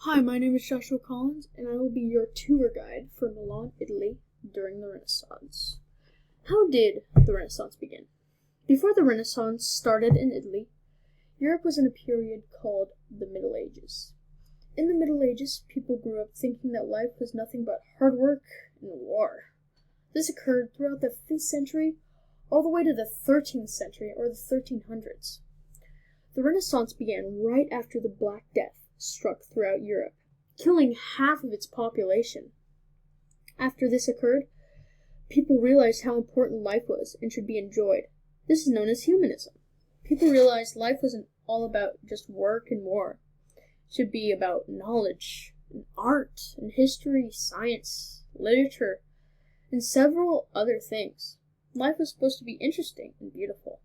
Hi, my name is Joshua Collins, and I will be your tour guide for Milan, Italy during the Renaissance. How did the Renaissance begin? Before the Renaissance started in Italy, Europe was in a period called the Middle Ages. In the Middle Ages, people grew up thinking that life was nothing but hard work and war. This occurred throughout the 5th century all the way to the 13th century or the 1300s. The Renaissance began right after the Black Death struck throughout Europe, killing half of its population. After this occurred, people realized how important life was and should be enjoyed. This is known as humanism. People realized life wasn't all about just work and war. It should be about knowledge, and art, and history, science, literature, and several other things. Life was supposed to be interesting and beautiful.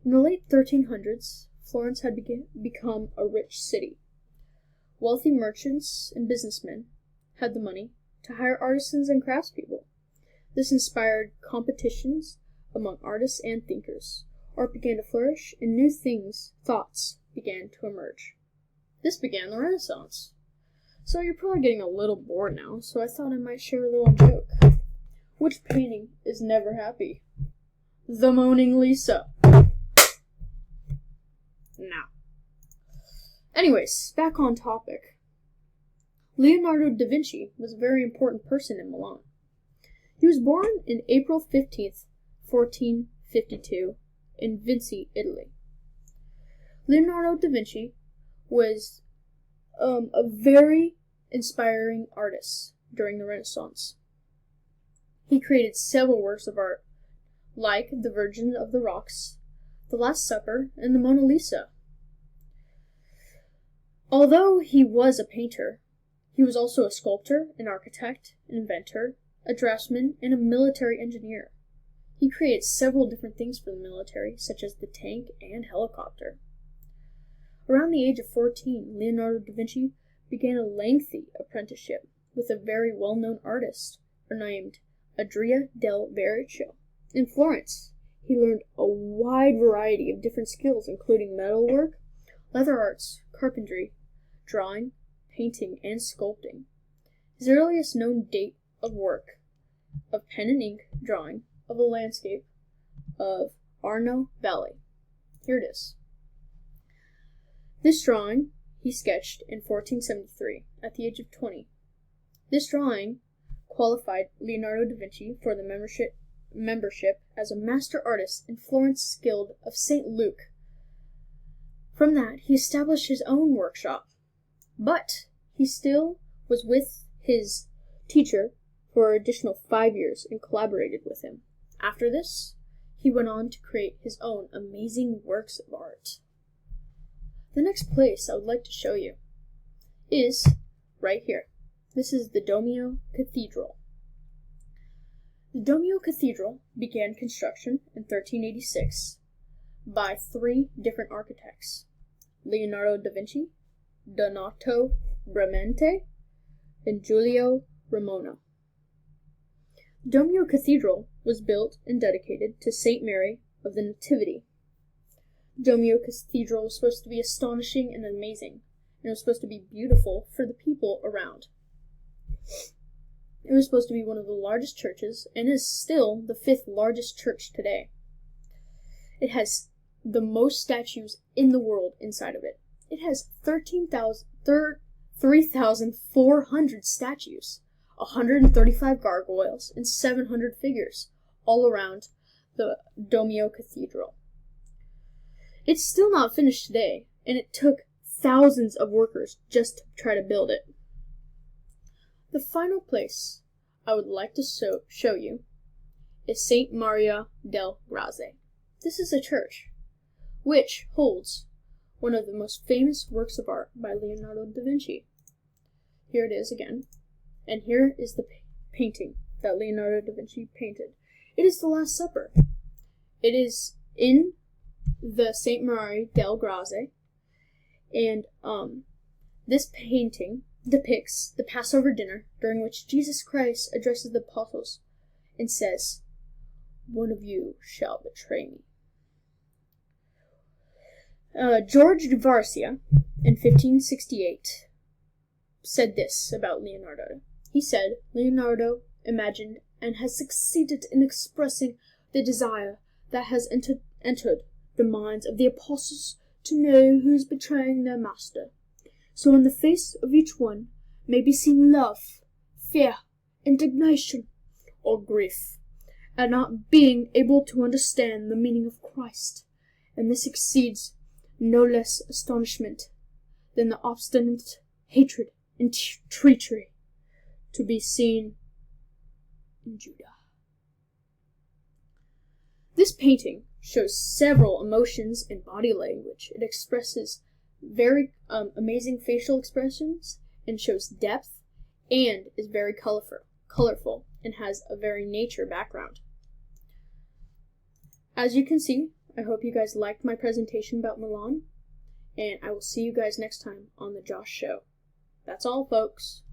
In the late 1300s, Florence had become a rich city. Wealthy merchants and businessmen had the money to hire artisans and craftspeople. This inspired competitions among artists and thinkers. Art began to flourish, and new thoughts began to emerge. This began the Renaissance. So you're probably getting a little bored now, so I thought I might share a little joke. Which painting is never happy? The Moaning Lisa. Now. Anyways, back on topic. Leonardo da Vinci was a very important person in Milan. He was born in April 15th, 1452, in Vinci, Italy. Leonardo da Vinci was a very inspiring artist during the Renaissance. He created several works of art, like the Virgin of the Rocks, the Last Supper, and the Mona Lisa. Although he was a painter, he was also a sculptor, an architect, an inventor, a draftsman, and a military engineer. He created several different things for the military, such as the tank and helicopter. Around the age of 14, Leonardo da Vinci began a lengthy apprenticeship with a very well-known artist named Andrea del Verrocchio. In Florence, he learned a wide variety of different skills, including metalwork, leather arts, carpentry, drawing, painting, and sculpting. His earliest known date of work of pen and ink drawing of a landscape of Arno Valley. Here it is. This drawing he sketched in 1473 at the age of 20. This drawing qualified Leonardo da Vinci for the membership as a master artist in Florence Guild of St. Luke. From that, he established his own workshop, but he still was with his teacher for an additional 5 years and collaborated with him. After this, he went on to create his own amazing works of art. The next place I would like to show you is right here. This is the Duomo Cathedral. The Duomo Cathedral began construction in 1386 by 3 different architects: Leonardo da Vinci, Donato Bramante, and Giulio Romano. Duomo Cathedral was built and dedicated to Saint Mary of the Nativity. Duomo Cathedral was supposed to be astonishing and amazing, and it was supposed to be beautiful for the people around. It was supposed to be one of the largest churches, and is still the 5th largest church today. It has the most statues in the world inside of it. It has 3,400 statues, 135 gargoyles, and 700 figures all around the Duomo Cathedral. It's still not finished today, and it took thousands of workers just to try to build it. The final place I would like to show you is St. Maria del Grazie. This is a church which holds one of the most famous works of art by Leonardo da Vinci. Here it is again, and here is the painting that Leonardo da Vinci painted. It is the Last Supper. It is in the St. Maria del Grazie, and this painting depicts the Passover dinner during which Jesus Christ addresses the apostles and says, "One of you shall betray me." George de Varcia, in 1568, said this about Leonardo. He said, Leonardo imagined and has succeeded in expressing the desire that has entered the minds of the apostles to know who is betraying their master. So in the face of each one may be seen love, fear, indignation, or grief, at not being able to understand the meaning of Christ, and this exceeds no less astonishment than the obstinate hatred and treachery to be seen in Judah. This painting shows several emotions and body language. It expresses very amazing facial expressions and shows depth, and is very colorful and has a very nature background. As you can see, I hope you guys liked my presentation about Milan, and I will see you guys next time on the Josh Show. That's all, folks.